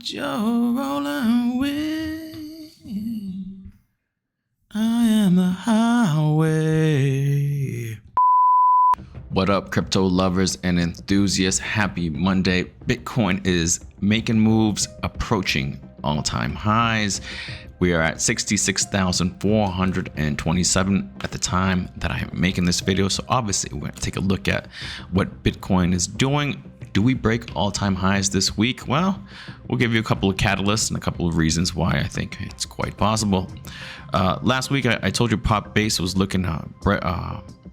Joe rolling with. I am the highway. What up, crypto lovers and enthusiasts? Happy Monday. Bitcoin is making moves, approaching all-time highs. We are at 66,427 at the time that I'm making this video. So obviously we're going to take a look at what Bitcoin is doing. Do we break all-time highs this week? Well, we'll give you a couple of catalysts and a couple of reasons why I think it's quite possible. Last week, I told you Prop Base was looking to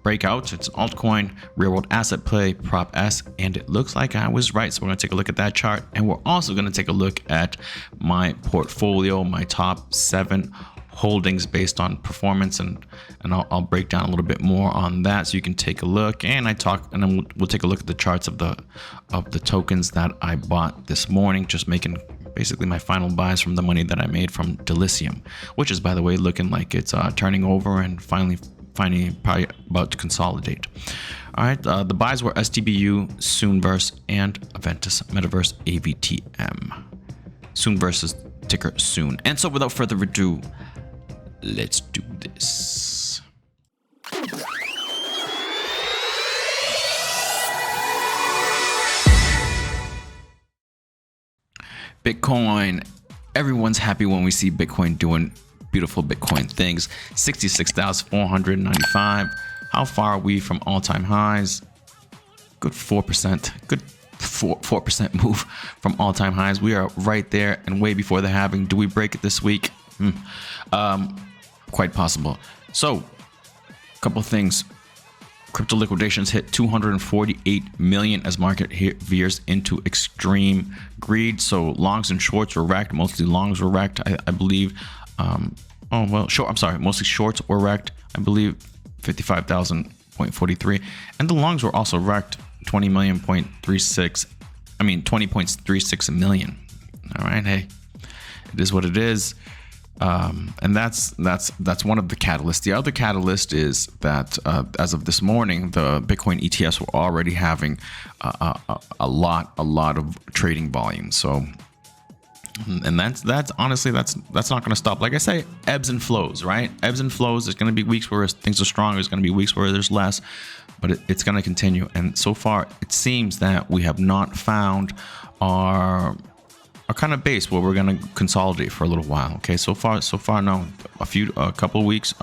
break out. It's an altcoin, real-world asset play, Prop S, and it looks like I was right. So we're going to take a look at that chart, and we're also going to take a look at my portfolio, my top 7 holdings based on performance, and I'll break down a little bit more on that so you can take a look. And then we'll take a look at the charts of the tokens that I bought this morning, just making basically my final buys from the money that I made from Delicium, which is, by the way, looking like it's turning over and finally probably about to consolidate. All right, the buys were STBU, Soonverse, and Aventus Metaverse AVTM. Soonverse is ticker Soon. And so without further ado, let's do this. Bitcoin. Everyone's happy when we see Bitcoin doing beautiful Bitcoin things. 66,495. How far are we from all-time highs? Good 4%. Good 4% move from all-time highs. We are right there and way before the halving. Do we break it this week? Quite possible. So, a couple of things. Crypto liquidations hit 248 million as market veers into extreme greed. So longs and shorts were wrecked. Mostly longs were wrecked, I believe. Mostly shorts were wrecked. I believe 55,000.43, and the longs were also wrecked. 20.36 million. All right, hey, it is what it is. And that's one of the catalysts. The other catalyst is that as of this morning, the Bitcoin ETFs were already having a lot of trading volume. So, and that's honestly that's not going to stop. Like I say, ebbs and flows, right? Ebbs and flows. There's going to be weeks where things are strong. There's going to be weeks where there's less, but it's going to continue. And so far, it seems that we have not found our kind of base where we're going to consolidate for a little while. Okay, so far no, a couple of weeks.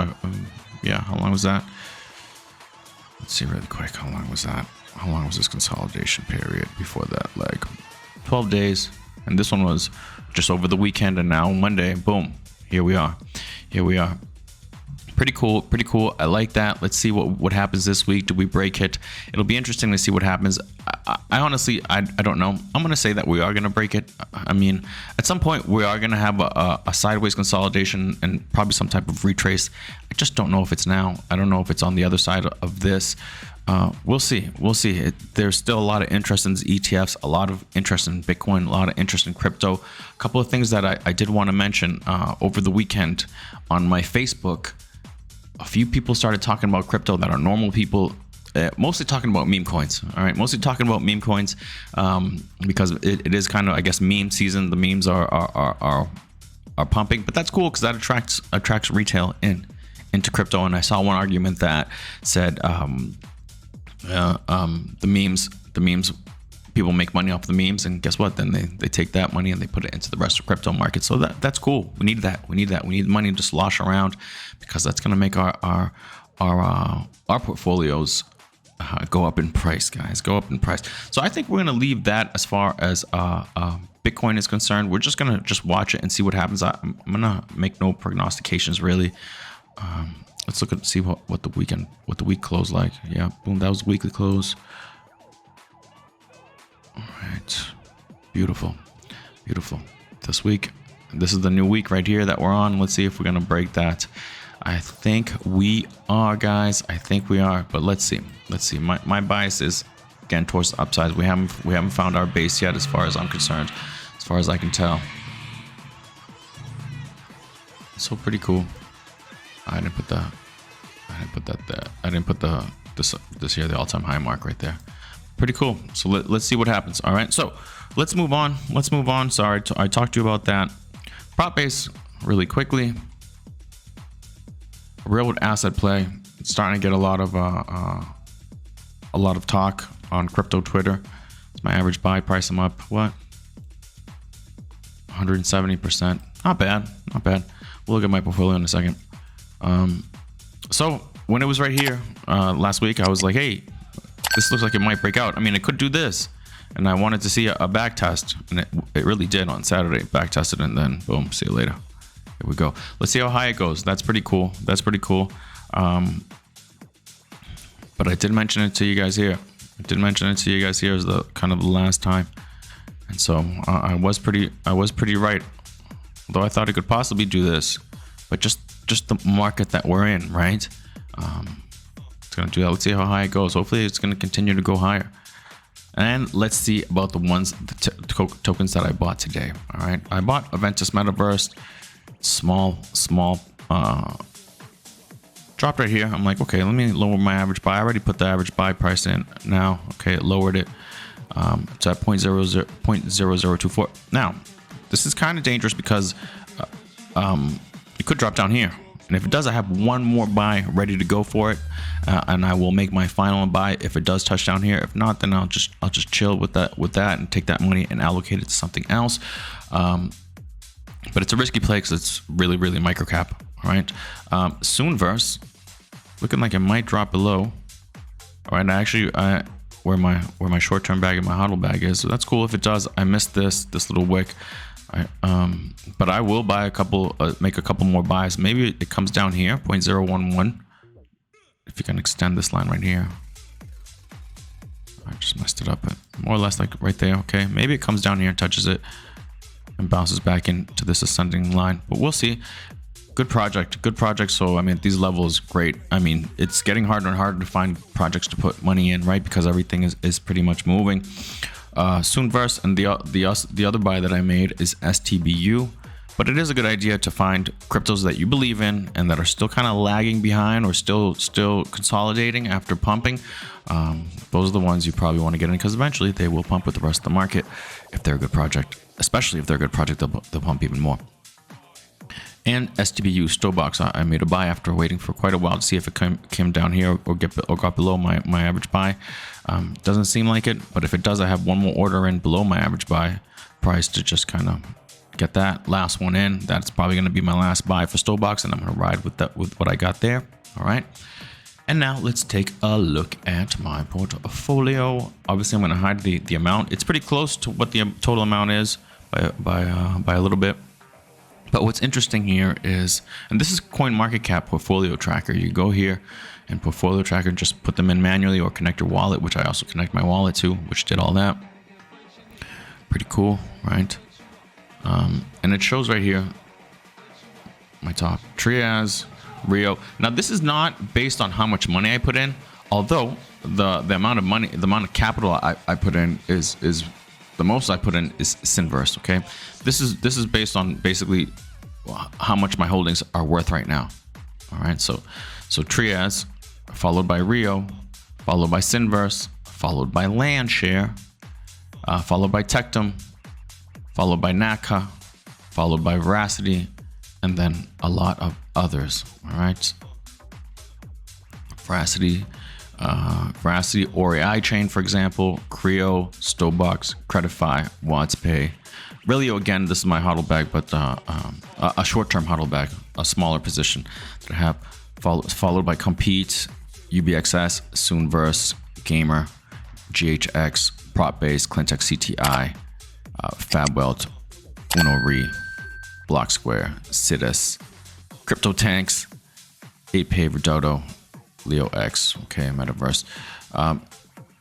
Yeah, how long was that? Let's see really quick. How long was that? How long was this consolidation period before that leg? 12 days. And this one was just over the weekend, and now Monday, boom, here we are. Pretty cool. I like that. Let's see what happens this week. Do we break it? It'll be interesting to see what happens. I honestly, I don't know. I'm going to say that we are going to break it. I mean, at some point, we are going to have a sideways consolidation and probably some type of retrace. I just don't know if it's now. I don't know if it's on the other side of this. We'll see. There's still a lot of interest in ETFs, a lot of interest in Bitcoin, a lot of interest in crypto. A couple of things that I did want to mention over the weekend on my Facebook. A few people started talking about crypto that are normal people, mostly talking about meme coins. All right, mostly talking about meme coins because it is kind of, I guess, meme season. The memes are pumping, but that's cool because that attracts retail into crypto. And I saw one argument that said the memes, people make money off the memes, and guess what? Then they take that money and they put it into the rest of crypto market. So that's cool. We need that. We need money to slosh around because that's going to make our portfolios go up in price, guys. Go up in price. So I think we're going to leave that as far as Bitcoin is concerned. We're just going to watch it and see what happens. I'm going to make no prognostications really. Let's look at see what the week closed like. Yeah, boom, that was weekly close. All right, beautiful. This week, this is the new week right here that we're on. Let's see if we're gonna break that. I think we are, guys. I think we are, but let's see. My bias is again towards the upsides. We haven't found our base yet, as far as I'm concerned, as far as I can tell. So pretty cool. I didn't put this here, the all-time high mark right there. pretty cool. So let's see what happens. All right, so let's move on. Sorry, I talked to you about that. Prop base really quickly. Real asset play. It's starting to get a lot of talk on crypto Twitter. It's my average buy price. I'm up what? 170%. Not bad. We'll look at my portfolio in a second. So when it was right here last week, I was like, hey, this looks like it might break out. I mean, it could do this. And I wanted to see a back test. And it really did on Saturday. Back tested and then boom, see you later. Here we go. Let's see how high it goes. That's pretty cool. But I did mention it to you guys here. As the kind of the last time. And so I was pretty right. Although I thought it could possibly do this. But just the market that we're in, right? It's gonna do that. Let's see how high it goes. Hopefully it's gonna continue to go higher. And let's see about the tokens that I bought today. All right, I bought Aventus Metaverse, small dropped right here. I'm like, okay, let me lower my average buy. I already put the average buy price in now. Okay, it lowered it. It's at 0.0024. Now, this is kind of dangerous because it could drop down here. And if it does, I have one more buy ready to go for it, and I will make my final buy if it does touch down here. If not, then I'll just chill with that and take that money and allocate it to something else. But it's a risky play because it's really micro cap. All right, Soonverse looking like it might drop below. All right, where my short-term bag and my hodl bag is, so that's cool. If it does, I missed this little wick. But I will buy make a couple more buys. Maybe it comes down here, 0.011. If you can extend this line right here. I just messed it up, but more or less like right there. Okay, maybe it comes down here, touches it, and bounces back into this ascending line. But we'll see. Good project. So I mean, at these levels, great. I mean, it's getting harder and harder to find projects to put money in, right? Because everything is pretty much moving. Soonverse, and the other buy that I made is STBU, but it is a good idea to find cryptos that you believe in and that are still kind of lagging behind or still consolidating after pumping. Those are the ones you probably want to get in because eventually they will pump with the rest of the market if they're a good project. Especially if they're a good project, they'll pump even more. And STBU Stobox, I made a buy after waiting for quite a while to see if it came down here or got below my average buy. Doesn't seem like it, but if it does, I have one more order in below my average buy price to just kind of get that last one in. That's probably going to be my last buy for Stobox, and I'm going to ride with what I got there. All right. And now let's take a look at my portfolio. Obviously, I'm going to hide the amount. It's pretty close to what the total amount is by a little bit. But what's interesting here is, and this is CoinMarketCap portfolio tracker. You go here and portfolio tracker, just put them in manually or connect your wallet, which I also connect my wallet to, which did all that. Pretty cool, right? And it shows right here my top Trias, Rio. Now this is not based on how much money I put in, although the amount of money, the amount of capital I put in is the most I put in is Synverse. Okay, this is based on basically how much my holdings are worth right now. All right, so Trias, followed by Rio, followed by Synverse, followed by Landshare, followed by Tectum, followed by Naka, followed by Veracity, and then a lot of others. All right, Veracity, Ori iChain, for example, Creo, Stobox, Credifi, WattsPay. Relio, again, this is my hodl bag, but a short-term hodl bag, a smaller position that I have, followed by Compete, UBXS, Soonverse, Gamer, GHX, PropBase, Clintex CTI, FabWelt, UnoRe, Block Square, Citus, CryptoTanks, 8Pay, Redodo, Leo X, okay, Metaverse.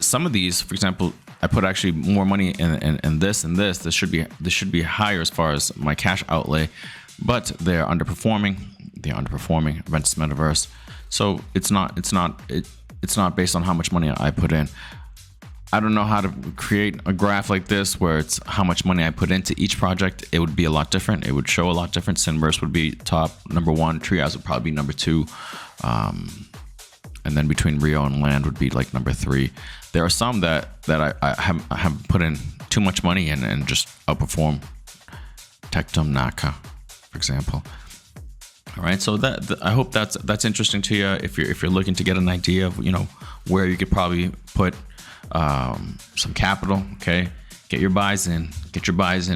Some of these, for example, I put actually more money in this and this. This should be higher as far as my cash outlay, but they're underperforming. They're underperforming. Aventus Metaverse. So it's not based on how much money I put in. I don't know how to create a graph like this where it's how much money I put into each project. It would be a lot different. It would show a lot different. Synverse would be top number 1. Trias would probably be number 2. And and then between Rio and Land would be like number 3. There are some that I have put in too much money in and just outperform. Tectum Naka, for example. All right, so I hope that's interesting to you if you're looking to get an idea of, you know, where you could probably put some capital. Okay, get your buys in,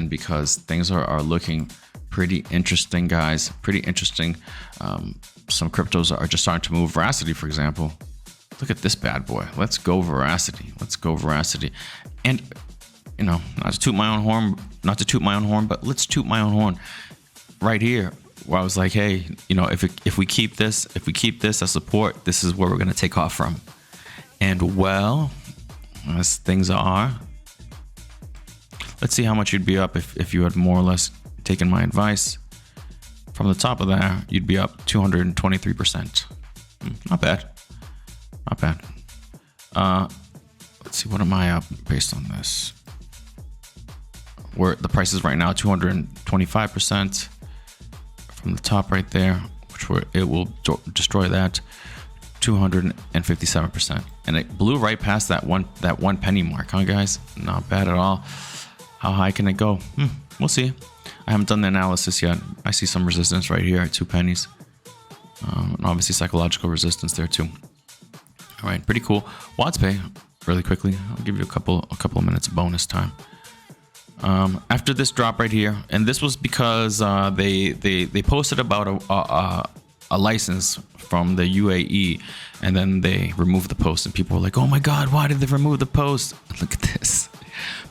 because things are looking pretty interesting, guys. Pretty interesting. Some cryptos are just starting to move. Veracity, for example. Look at this bad boy. Let's go Veracity. Let's go Veracity. And, you know, not to toot my own horn, but let's toot my own horn right here, where I was like, hey, you know, if we keep this as support, this is where we're gonna take off from. And well, as things are, let's see how much you'd be up if you had more or less taken my advice. From the top of there, you'd be up 223%. Not bad. Not bad. Let's see, what am I up based on this? Where the price is right now, 225%. From the top right there, it will destroy that, 257%. And it blew right past that one penny mark, huh, guys? Not bad at all. How high can it go? We'll see. I haven't done the analysis yet. I see some resistance right here at 2 pennies. And obviously psychological resistance there too. All right, pretty cool. WadsPay, really quickly. I'll give you a couple of minutes of bonus time. After this drop right here, and this was because they posted about a license from the UAE, and then they removed the post, and people were like, "Oh my God, why did they remove the post?" Look at this.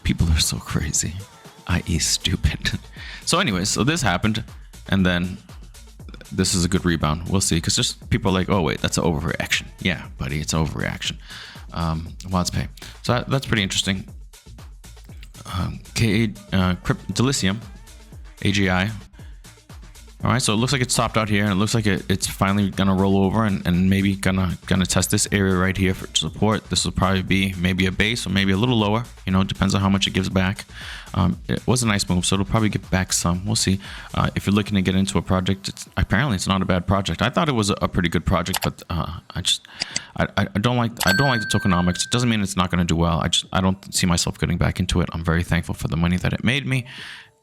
People are so crazy, i.e. stupid. So anyways, so this happened, and then this is a good rebound. We'll see, because just people are like, "Oh wait, that's an overreaction." Yeah, buddy, it's an overreaction. WadsPay. So that's pretty interesting. Delicium, AGI. All right, so it looks like it's topped out here, and it looks like it's finally gonna roll over and maybe gonna test this area right here for support. This will probably be maybe a base or maybe a little lower. You know, it depends on how much it gives back. It was a nice move, so it'll probably get back some. We'll see. If you're looking to get into a project, apparently it's not a bad project. I thought it was a pretty good project, but I don't like the tokenomics. It doesn't mean it's not going to do well. I don't see myself getting back into it. I'm very thankful for the money that it made me,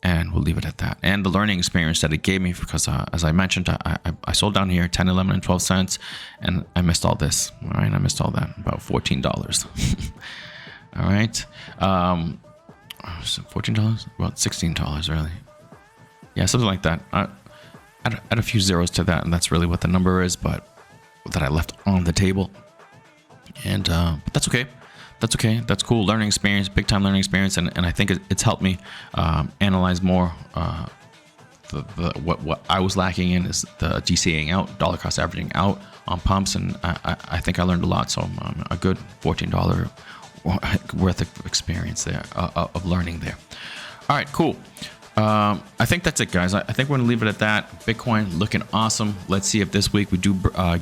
and we'll leave it at that. And the learning experience that it gave me, because as I mentioned, I sold down here 10, 11, and 12 cents, and I missed all this. All right, I missed all that, about $14. All right, $14, about $16 really. Yeah, something like that. Add a few zeros to that, and that's really what the number is, but that I left on the table. And but that's okay. That's okay. That's cool. Learning experience, big time learning experience, and I think it's helped me analyze more. What I was lacking in is the DCAing out, dollar cost averaging out on pumps, and I think I learned a lot. So a good $14 worth of experience there, of learning there. All right, cool. I think that's it, guys. I think we're gonna leave it at that. Bitcoin looking awesome. Let's see if this week we do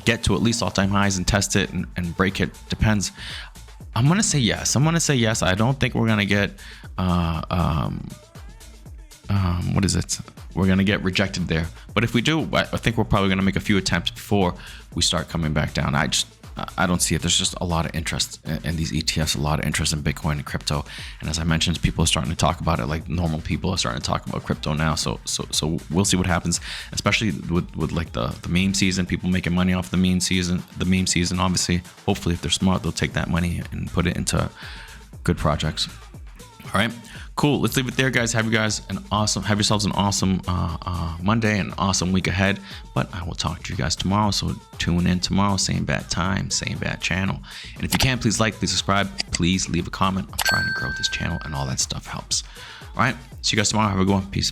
get to at least all-time highs and test it and break it. Depends. I'm gonna say yes. I don't think we're gonna get what is it? We're gonna get rejected there. But if we do, I think we're probably gonna make a few attempts before we start coming back down. I don't see it. There's just a lot of interest in these ETFs, a lot of interest in Bitcoin and crypto. And as I mentioned, people are starting to talk about it, like normal people are starting to talk about crypto now. So we'll see what happens, especially with like the meme season, people making money off the meme season. Obviously, hopefully if they're smart, they'll take that money and put it into good projects. All right, cool. Let's leave it there, guys. Have yourselves an awesome Monday and an awesome week ahead. But I will talk to you guys tomorrow. So tune in tomorrow, same bad time, same bad channel. And if you can, please like, please subscribe, please leave a comment. I'm trying to grow this channel, and all that stuff helps. All right, see you guys tomorrow. Have a good one. Peace.